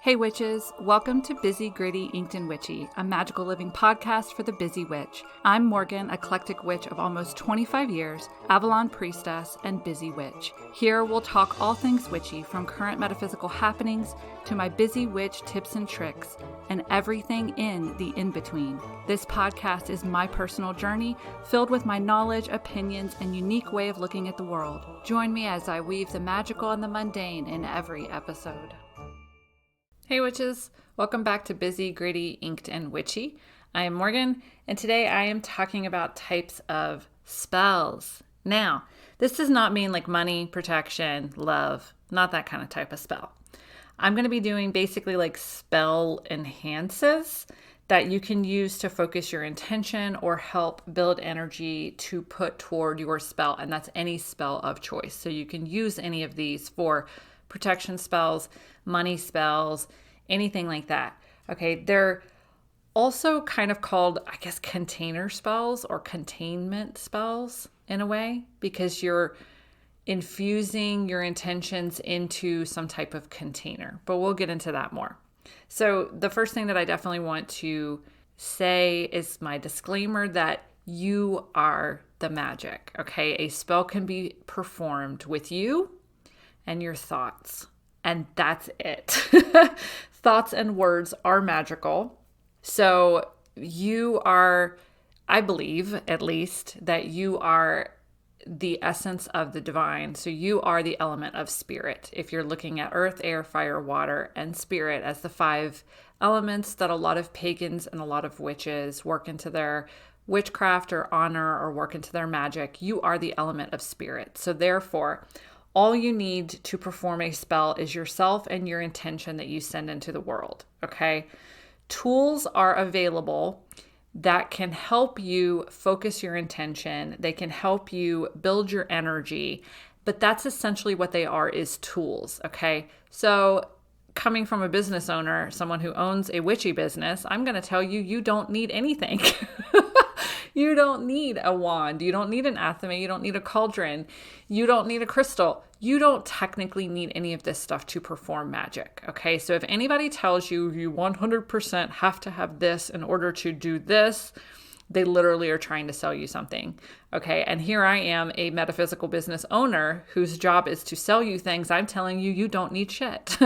Hey witches, welcome to Busy, Gritty, Inked and Witchy, a magical living podcast for the busy witch. I'm Morgan, eclectic witch of almost 25 years, Avalon priestess, and busy witch. Here we'll talk all things witchy, from current metaphysical happenings to my busy witch tips and tricks, and everything in the in-between. This podcast is my personal journey, filled with my knowledge, opinions, and unique way of looking at the world. Join me as I weave the magical and the mundane in every episode. Hey witches, welcome back to Busy, Gritty, Inked, and Witchy. I am Morgan, and today I am talking about types of spells. Now, this does not mean like money, protection, love, not that kind of type of spell. I'm going to be doing basically like spell enhances that you can use to focus your intention or help build energy to put toward your spell, and that's any spell of choice. So you can use any of these for protection spells, money spells, anything like that. Okay, they're also kind of called, I guess, container spells or containment spells in a way, because you're infusing your intentions into some type of container. But we'll get into that more. So the first thing that I definitely want to say is my disclaimer that you are the magic. Okay, a spell can be performed with you and your thoughts. And that's it. Thoughts and words are magical. So you are, I believe at least, that you are the essence of the divine. So you are the element of spirit. If you're looking at earth, air, fire, water, and spirit as the 5 elements that a lot of pagans and a lot of witches work into their witchcraft or honor or work into their magic, you are the element of spirit. So therefore, all you need to perform a spell is yourself and your intention that you send into the world, okay? Tools are available that can help you focus your intention. They can help you build your energy, but that's essentially what they are, is tools, okay? So coming from a business owner, someone who owns a witchy business, I'm going to tell you, you don't need anything. You don't need a wand. You don't need an athame. You don't need a cauldron. You don't need a crystal. You don't technically need any of this stuff to perform magic. Okay. So if anybody tells you you 100% have to have this in order to do this, they literally are trying to sell you something. Okay. And here I am, a metaphysical business owner whose job is to sell you things. I'm telling you, you don't need shit.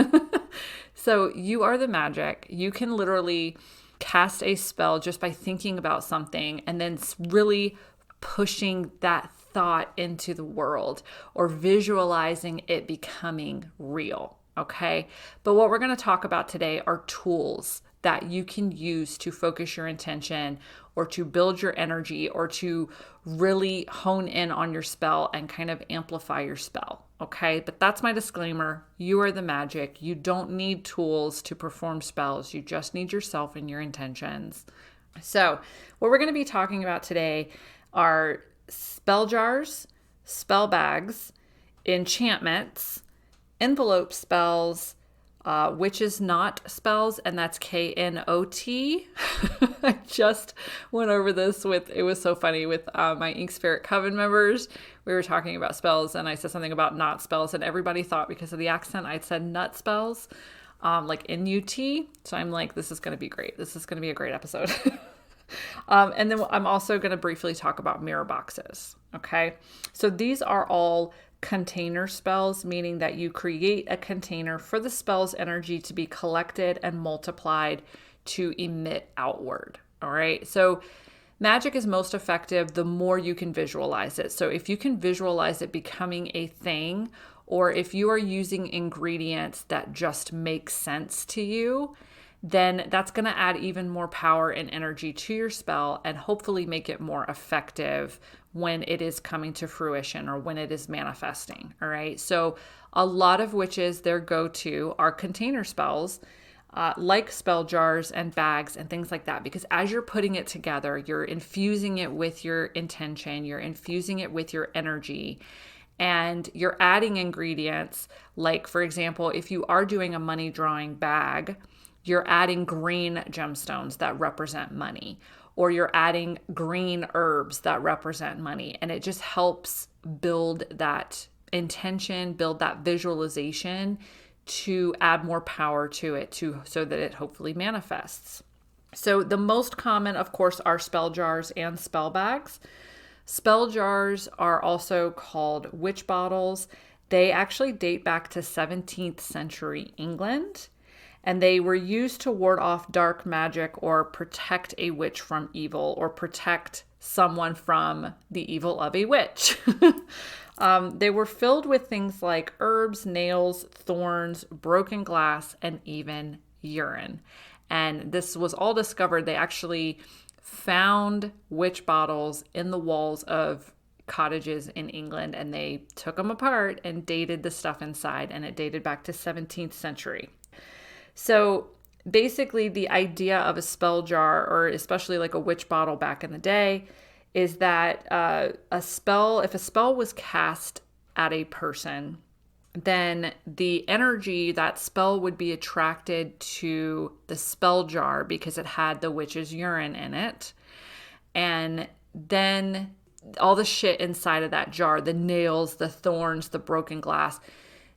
So you are the magic. You can literally cast a spell just by thinking about something and then really pushing that thought into the world or visualizing it becoming real. Okay. But what we're going to talk about today are tools that you can use to focus your intention or to build your energy or to really hone in on your spell and kind of amplify your spell. Okay, but that's my disclaimer. You are the magic. You don't need tools to perform spells. You just need yourself and your intentions. So what we're going to be talking about today are spell jars, spell bags, enchantments, envelope spells, witches knot spells, and that's KNOT. I just went over this it was so funny with my Ink Spirit Coven members. We were talking about spells and I said something about knot spells and everybody thought because of the accent I'd said nut spells, like N-U-T. So I'm like, this is going to be great. This is going to be a great episode. And then I'm also going to briefly talk about mirror boxes. Okay. So these are all container spells, meaning that you create a container for the spell's energy to be collected and multiplied to emit outward. All right. So magic is most effective the more you can visualize it. So if you can visualize it becoming a thing, or if you are using ingredients that just make sense to you, then that's going to add even more power and energy to your spell and hopefully make it more effective when it is coming to fruition or when it is manifesting. All right. So a lot of witches, their go-to are container spells, like spell jars and bags and things like that, because as you're putting it together, you're infusing it with your intention, you're infusing it with your energy, and you're adding ingredients. Like, for example, if you are doing a money drawing bag, you're adding green gemstones that represent money, or you're adding green herbs that represent money. And it just helps build that intention, build that visualization to add more power to it so that it hopefully manifests. So the most common, of course, are spell jars and spell bags. Spell jars are also called witch bottles. They actually date back to 17th century England, and they were used to ward off dark magic or protect a witch from evil or protect someone from the evil of a witch. They were filled with things like herbs, nails, thorns, broken glass, and even urine. And this was all discovered. They actually found witch bottles in the walls of cottages in England, and they took them apart and dated the stuff inside, and it dated back to 17th century. So basically the idea of a spell jar, or especially like a witch bottle back in the day, is that if a spell was cast at a person, then the energy, that spell would be attracted to the spell jar because it had the witch's urine in it. And then all the shit inside of that jar, the nails, the thorns, the broken glass,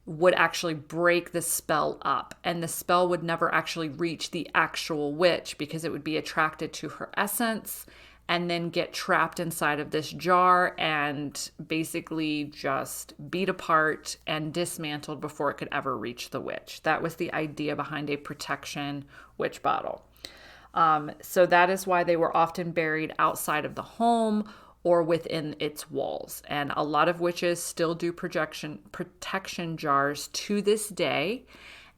would actually break the spell up. And the spell would never actually reach the actual witch because it would be attracted to her essence and then get trapped inside of this jar and basically just beat apart and dismantled before it could ever reach the witch. That was the idea behind a protection witch bottle. So that is why they were often buried outside of the home or within its walls. And a lot of witches still do protection jars to this day,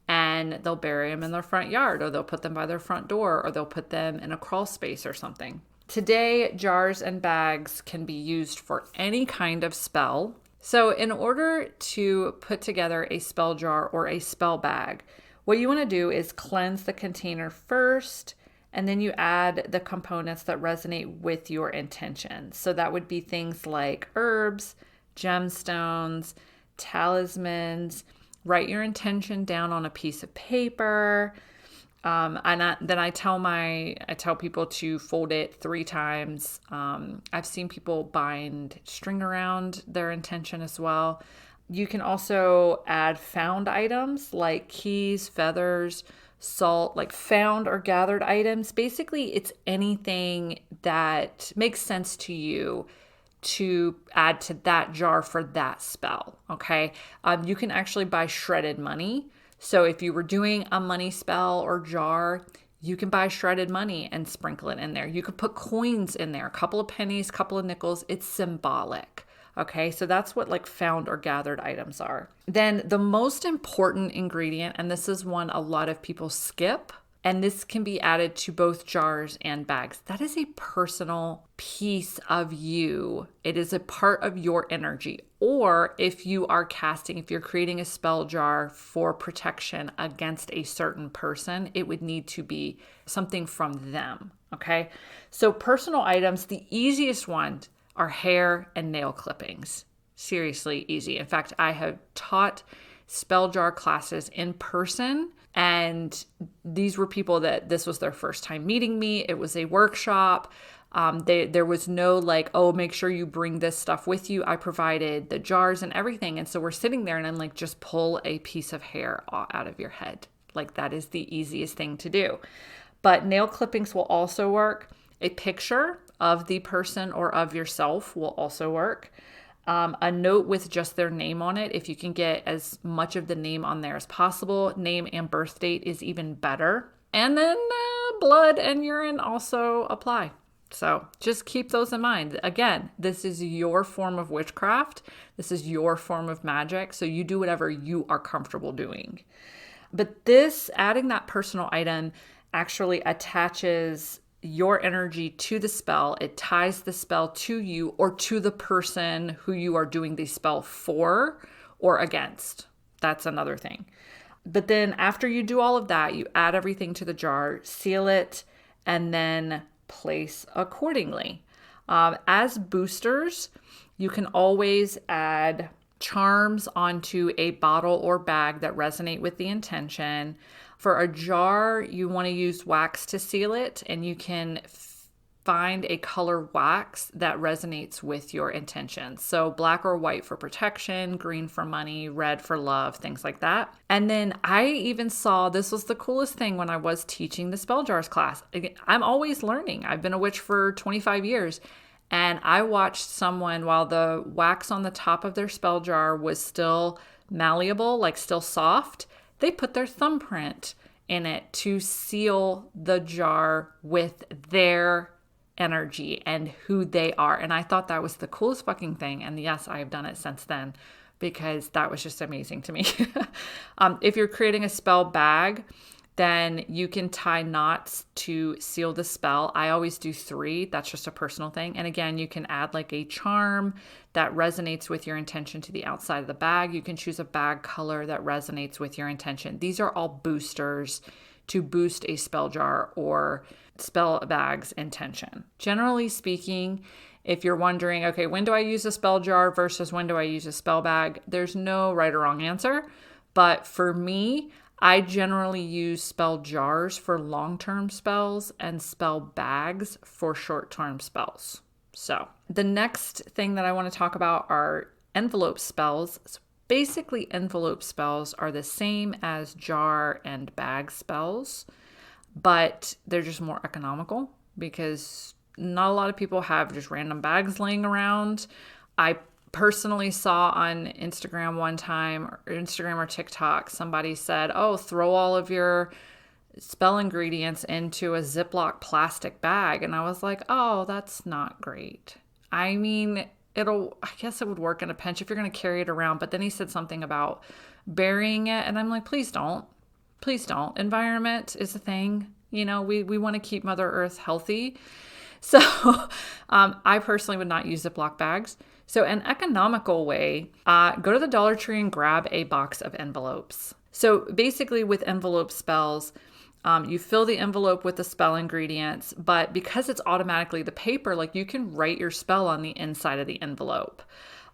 and they'll bury them in their front yard, or they'll put them by their front door, or they'll put them in a crawl space or something. Today, jars and bags can be used for any kind of spell. So in order to put together a spell jar or a spell bag, what you want to do is cleanse the container first, and then you add the components that resonate with your intention. So that would be things like herbs, gemstones, talismans. Write your intention down on a piece of paper. Then I tell people to fold it 3 times. I've seen people bind string around their intention as well. You can also add found items like keys, feathers, salt, like found or gathered items. Basically, it's anything that makes sense to you to add to that jar for that spell, okay? You can actually buy shredded money. So if you were doing a money spell or jar, you can buy shredded money and sprinkle it in there. You could put coins in there, a couple of pennies, couple of nickels. It's symbolic. Okay, so that's what like found or gathered items are. Then the most important ingredient, and this is one a lot of people skip, and this can be added to both jars and bags. That is a personal piece of you. It is a part of your energy. Or if you're creating a spell jar for protection against a certain person, it would need to be something from them. Okay, so personal items, the easiest one are hair and nail clippings. Seriously easy. In fact, I have taught spell jar classes in person, and these were people that this was their first time meeting me. It was a workshop. There was no like, oh, make sure you bring this stuff with you. I provided the jars and everything. And so we're sitting there and I'm like, just pull a piece of hair out of your head. Like that is the easiest thing to do. But nail clippings will also work. A picture of the person or of yourself will also work. A note with just their name on it, if you can get as much of the name on there as possible. Name and birth date is even better. And then blood and urine also apply. So just keep those in mind. Again, this is your form of witchcraft. This is your form of magic. So you do whatever you are comfortable doing. But adding that personal item actually attaches your energy to the spell. It ties the spell to you or to the person who you are doing the spell for or against. That's another thing. But then after you do all of that, you add everything to the jar, seal it, and then place accordingly. As boosters, you can always add charms onto a bottle or bag that resonate with the intention. For a jar, you want to use wax to seal it, and you can find a color wax that resonates with your intentions. So black or white for protection, green for money, red for love, things like that. And then I even saw, this was the coolest thing when I was teaching the spell jars class. Again, I'm always learning. I've been a witch for 25 years. And I watched someone, while the wax on the top of their spell jar was still malleable, like still soft, they put their thumbprint in it to seal the jar with their energy and who they are. And I thought that was the coolest fucking thing. And yes, I have done it since then because that was just amazing to me. If you're creating a spell bag, then you can tie knots to seal the spell. I always do 3. That's just a personal thing. And again, you can add like a charm that resonates with your intention to the outside of the bag. You can choose a bag color that resonates with your intention. These are all boosters to boost a spell jar or spell bag's intention. Generally speaking, if you're wondering, okay, when do I use a spell jar versus when do I use a spell bag? There's no right or wrong answer. But for me, I generally use spell jars for long-term spells and spell bags for short-term spells. So the next thing that I want to talk about are envelope spells. So basically, envelope spells are the same as jar and bag spells, but they're just more economical because not a lot of people have just random bags laying around. I personally saw on Instagram one time, or Instagram or TikTok, somebody said, oh, throw all of your spell ingredients into a Ziploc plastic bag. And I was like, oh, that's not great. I mean, I guess it would work in a pinch if you're going to carry it around. But then he said something about burying it. And I'm like, please don't. Please don't. Environment is a thing. You know, we want to keep Mother Earth healthy. So I personally would not use Ziploc bags. So an economical way, go to the Dollar Tree and grab a box of envelopes. So basically with envelope spells, you fill the envelope with the spell ingredients, but because it's automatically the paper, like you can write your spell on the inside of the envelope.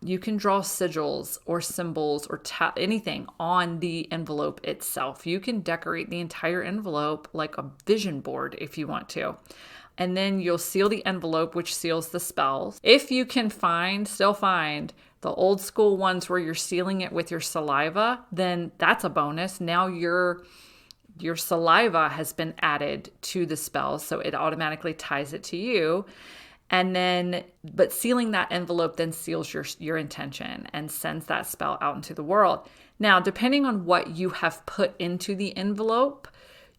You can draw sigils or symbols or anything on the envelope itself. You can decorate the entire envelope like a vision board if you want to. And then you'll seal the envelope, which seals the spells. If you can still find the old school ones where you're sealing it with your saliva, then that's a bonus. Now your saliva has been added to the spell, so it automatically ties it to you. And then, but sealing that envelope then seals your intention and sends that spell out into the world. Now, depending on what you have put into the envelope,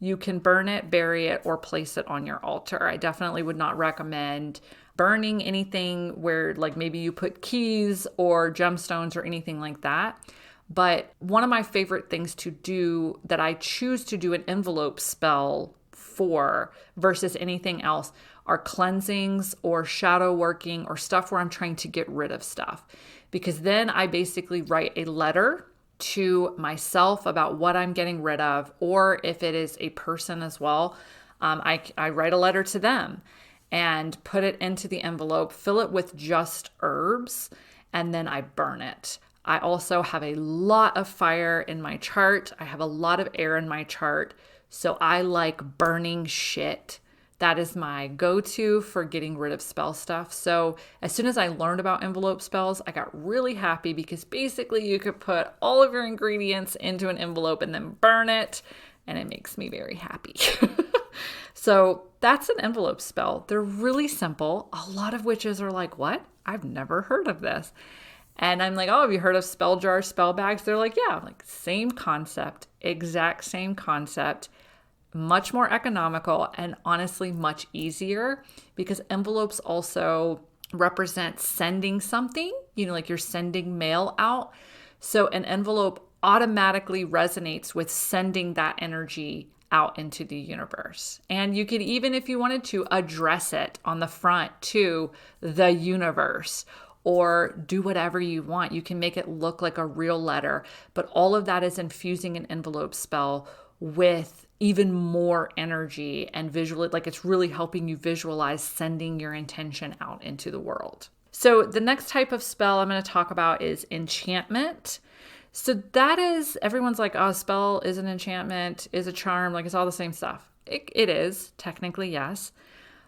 you can burn it, bury it, or place it on your altar. I definitely would not recommend burning anything where like maybe you put keys or gemstones or anything like that. But one of my favorite things to do that I choose to do an envelope spell for versus anything else are cleansings or shadow working or stuff where I'm trying to get rid of stuff. Because then I basically write a letter to myself about what I'm getting rid of, or if it is a person as well, I write a letter to them and put it into the envelope, fill it with just herbs, and then I burn it. I also have a lot of fire in my chart. I have a lot of air in my chart, so I like burning shit. That is my go-to for getting rid of spell stuff. So as soon as I learned about envelope spells, I got really happy because basically you could put all of your ingredients into an envelope and then burn it, and it makes me very happy. So that's an envelope spell. They're really simple. A lot of witches are like, what? I've never heard of this. And I'm like, oh, have you heard of spell jars, spell bags? They're like, yeah, like same concept, exact same concept. Much more economical and honestly much easier because envelopes also represent sending something, like you're sending mail out. So an envelope automatically resonates with sending that energy out into the universe. And you could even, if you wanted to, address it on the front to the universe or do whatever you want. You can make it look like a real letter, but all of that is infusing an envelope spell with even more energy and visually, like it's really helping you visualize sending your intention out into the world. So the next type of spell I'm going to talk about is enchantment. So that is, everyone's like, oh, spell is an enchantment, is a charm, like it's all the same stuff. It is, technically, yes.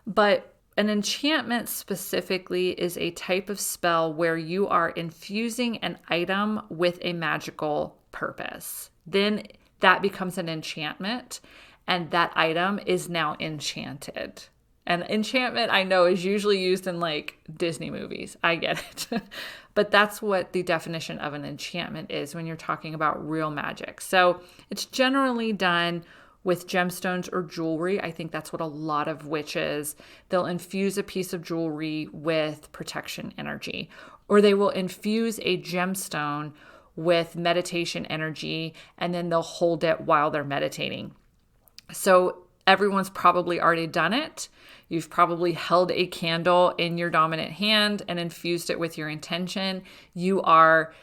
But An enchantment specifically is a type of spell where you are infusing an item with a magical purpose. Then that becomes an enchantment, and that item is now enchanted. And enchantment, I know, is usually used in like Disney movies. I get it. But that's what the definition of an enchantment is when you're talking about real magic. So it's generally done with gemstones or jewelry. I think that's what a lot of witches, they'll infuse a piece of jewelry with protection energy, or they will infuse a gemstone with meditation energy, and then they'll hold it while they're meditating. So everyone's probably already done it. You've probably held a candle in your dominant hand and infused it with your intention. You are,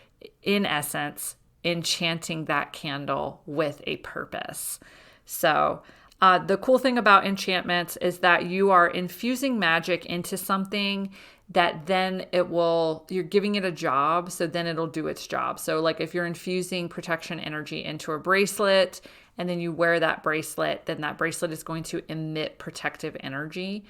in essence, enchanting that candle with a purpose. So the cool thing about enchantments is that you are infusing magic into something that then you're giving it a job, so then it'll do its job. So like if you're infusing protection energy into a bracelet and then you wear that bracelet, then that bracelet is going to emit protective energy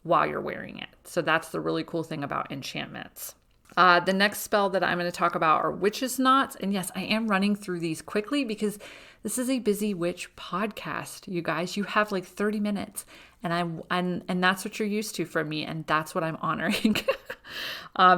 while you're wearing it. So that's the really cool thing about enchantments. The next spell that I'm going to talk about are witches' knots. And yes, I am running through these quickly because this is a Busy Witch podcast. You guys, you have like 30 minutes and that's what you're used to from me. And that's what I'm honoring.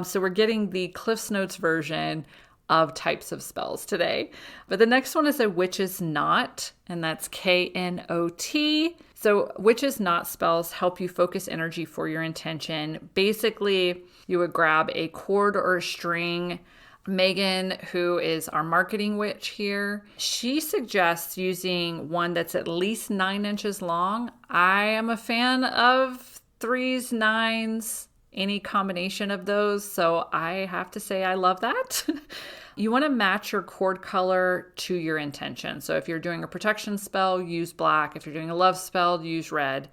So we're getting the Cliff's Notes version of types of spells today. But the next one is a witch's knot, and that's Knot. So witch's knot spells help you focus energy for your intention. Basically, you would grab a cord or a string. Megan, who is our marketing witch here, she suggests using one that's at least 9 inches long. I am a fan of 3s, 9s, any combination of those. So I have to say I love that. You want to match your cord color to your intention. So if you're doing a protection spell, use black. If you're doing a love spell, use red.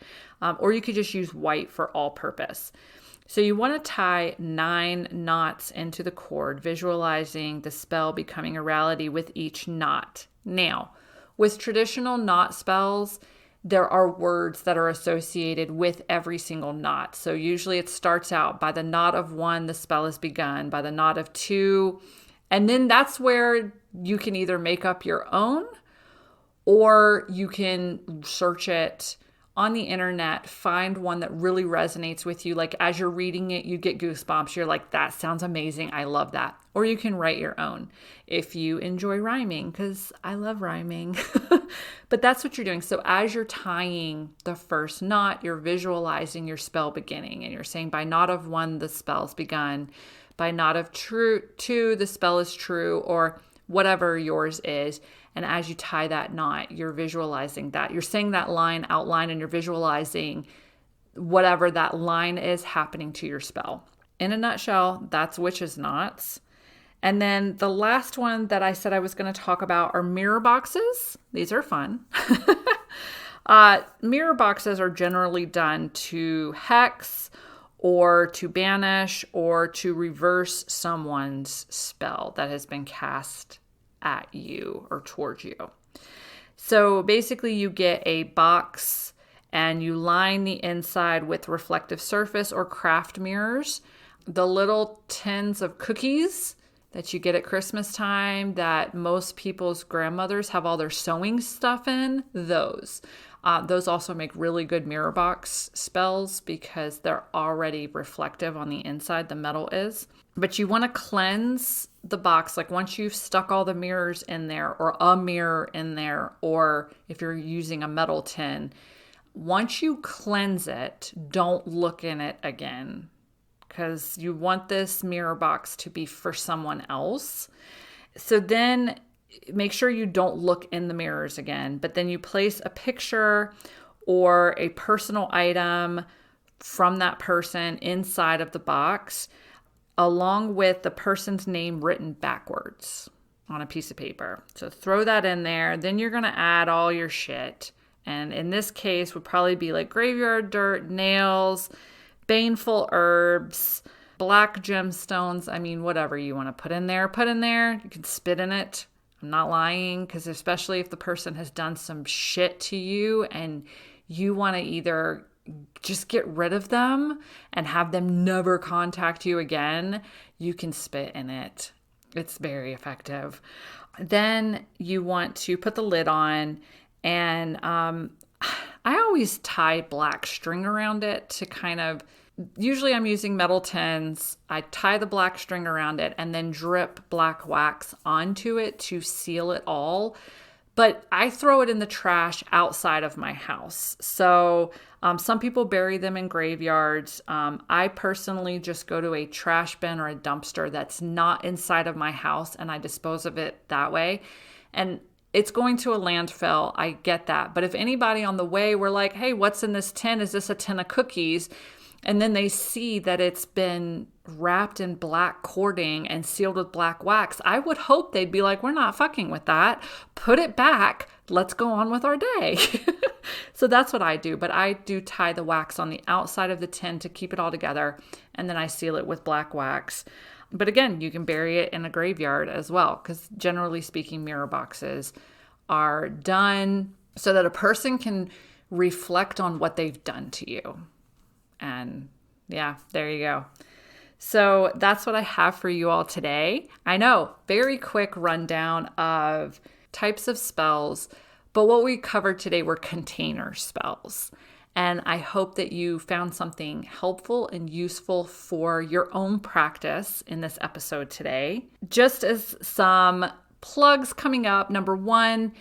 Or you could just use white for all purpose. So you want to tie 9 knots into the cord, visualizing the spell becoming a reality with each knot. Now, with traditional knot spells, there are words that are associated with every single knot. So usually it starts out by the knot of 1, the spell is begun, by the knot of 2, and then that's where you can either make up your own or you can search it on the internet, find one that really resonates with you. Like as you're reading it, you get goosebumps. You're like, that sounds amazing. I love that. Or you can write your own if you enjoy rhyming, because I love rhyming. But that's what you're doing. So as you're tying the first knot, you're visualizing your spell beginning, and you're saying by knot of 1, the spell's begun. By knot of 2, the spell is true, or whatever yours is. And as you tie that knot, you're visualizing that. You're saying that line outline, and you're visualizing whatever that line is happening to your spell. In a nutshell, that's witches' knots. And then the last one that I said I was going to talk about are mirror boxes. These are fun. Mirror boxes are generally done to hex or to banish or to reverse someone's spell that has been cast at you or towards you. So basically you get a box and you line the inside with reflective surface or craft mirrors. The little tins of cookies that you get at Christmas time that most people's grandmothers have all their sewing stuff in, those also make really good mirror box spells because they're already reflective on the inside, the metal is. But you want to cleanse the box, like once you've stuck all the mirrors in there or a mirror in there, or if you're using a metal tin, once you cleanse it, don't look in it again because you want this mirror box to be for someone else. So then make sure you don't look in the mirrors again, but then you place a picture or a personal item from that person inside of the box, along with the person's name written backwards on a piece of paper. So throw that in there. Then you're going to add all your shit. And in this case would probably be like graveyard dirt, nails, baneful herbs, black gemstones. I mean, whatever you want to put in there, put in there. You can spit in it. I'm not lying, because especially if the person has done some shit to you and you want to either just get rid of them and have them never contact you again, you can spit in it. It's very effective. Then you want to put the lid on, and I always tie black string around it to kind of, usually I'm using metal tins. I tie the black string around it and then drip black wax onto it to seal it all. But I throw it in the trash outside of my house. So some people bury them in graveyards. I personally just go to a trash bin or a dumpster that's not inside of my house, and I dispose of it that way. And it's going to a landfill. I get that. But if anybody on the way were like, hey, what's in this tin? Is this a tin of cookies? And then they see that it's been wrapped in black cording and sealed with black wax, I would hope they'd be like, we're not fucking with that. Put it back. Let's go on with our day. So that's what I do. But I do tie the wax on the outside of the tin to keep it all together. And then I seal it with black wax. But again, you can bury it in a graveyard as well, because generally speaking, mirror boxes are done so that a person can reflect on what they've done to you. And yeah, there you go. So that's what I have for you all today. I know, very quick rundown of types of spells, but what we covered today were container spells. And I hope that you found something helpful and useful for your own practice in this episode today. Just as some plugs coming up, number one,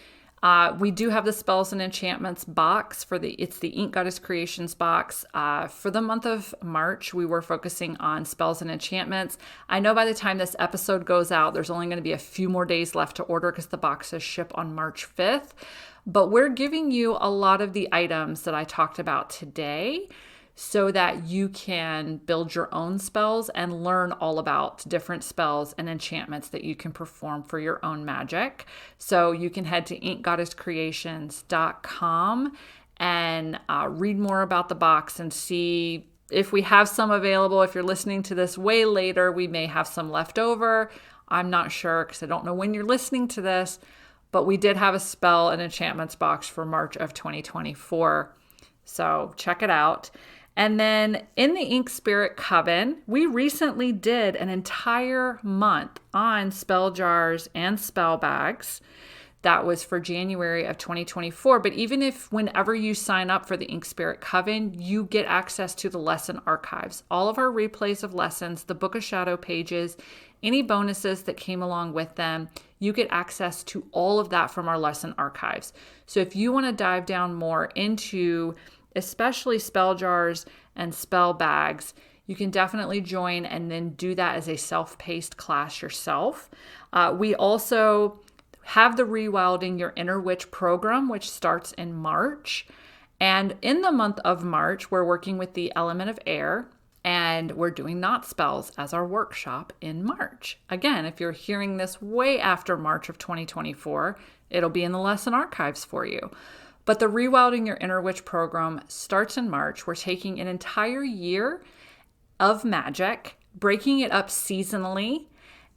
we do have the Spells and Enchantments box it's the Ink Goddess Creations box. For the month of March, we were focusing on spells and enchantments. I know by the time this episode goes out, there's only going to be a few more days left to order because the boxes ship on March 5th. But we're giving you a lot of the items that I talked about today so that you can build your own spells and learn all about different spells and enchantments that you can perform for your own magic. So you can head to inkgoddesscreations.com and read more about the box and see if we have some available. If you're listening to this way later, we may have some left over. I'm not sure because I don't know when you're listening to this, but we did have a spell and enchantments box for March of 2024. So check it out. And then in the Ink Spirit Coven, we recently did an entire month on spell jars and spell bags. That was for January of 2024. But even if whenever you sign up for the Ink Spirit Coven, you get access to the lesson archives, all of our replays of lessons, the Book of Shadow pages, any bonuses that came along with them, you get access to all of that from our lesson archives. So if you want to dive down more into especially spell jars and spell bags, you can definitely join and then do that as a self-paced class yourself. We also have the Rewilding Your Inner Witch program, which starts in March. And in the month of March, we're working with the element of air, and we're doing knot spells as our workshop in March. Again, if you're hearing this way after March of 2024, it'll be in the lesson archives for you. But the Rewilding Your Inner Witch program starts in March. We're taking an entire year of magic, breaking it up seasonally,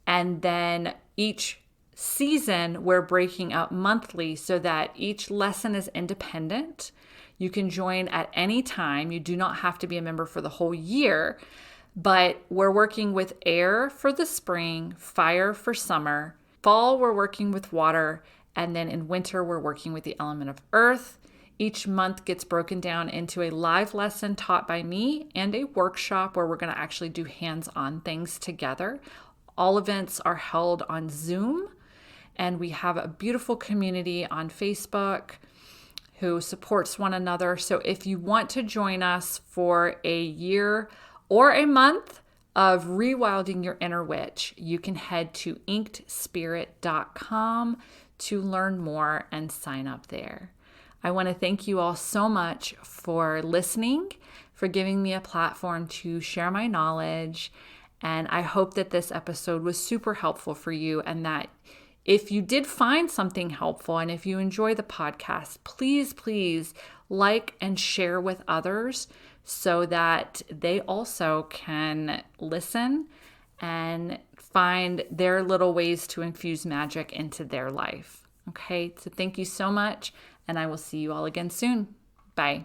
and then each season we're breaking up monthly so that each lesson is independent. You can join at any time. You do not have to be a member for the whole year, but we're working with air for the spring, fire for summer, fall we're working with water, and then in winter, we're working with the element of earth. Each month gets broken down into a live lesson taught by me and a workshop where we're going to actually do hands-on things together. All events are held on Zoom, and we have a beautiful community on Facebook who supports one another. So if you want to join us for a year or a month of Rewilding Your Inner Witch, you can head to inkedspirit.com to learn more and sign up there. I want to thank you all so much for listening, for giving me a platform to share my knowledge. And I hope that this episode was super helpful for you, and that if you did find something helpful and if you enjoy the podcast, please like and share with others so that they also can listen and find their little ways to infuse magic into their life. Okay, so thank you so much, and I will see you all again soon. Bye.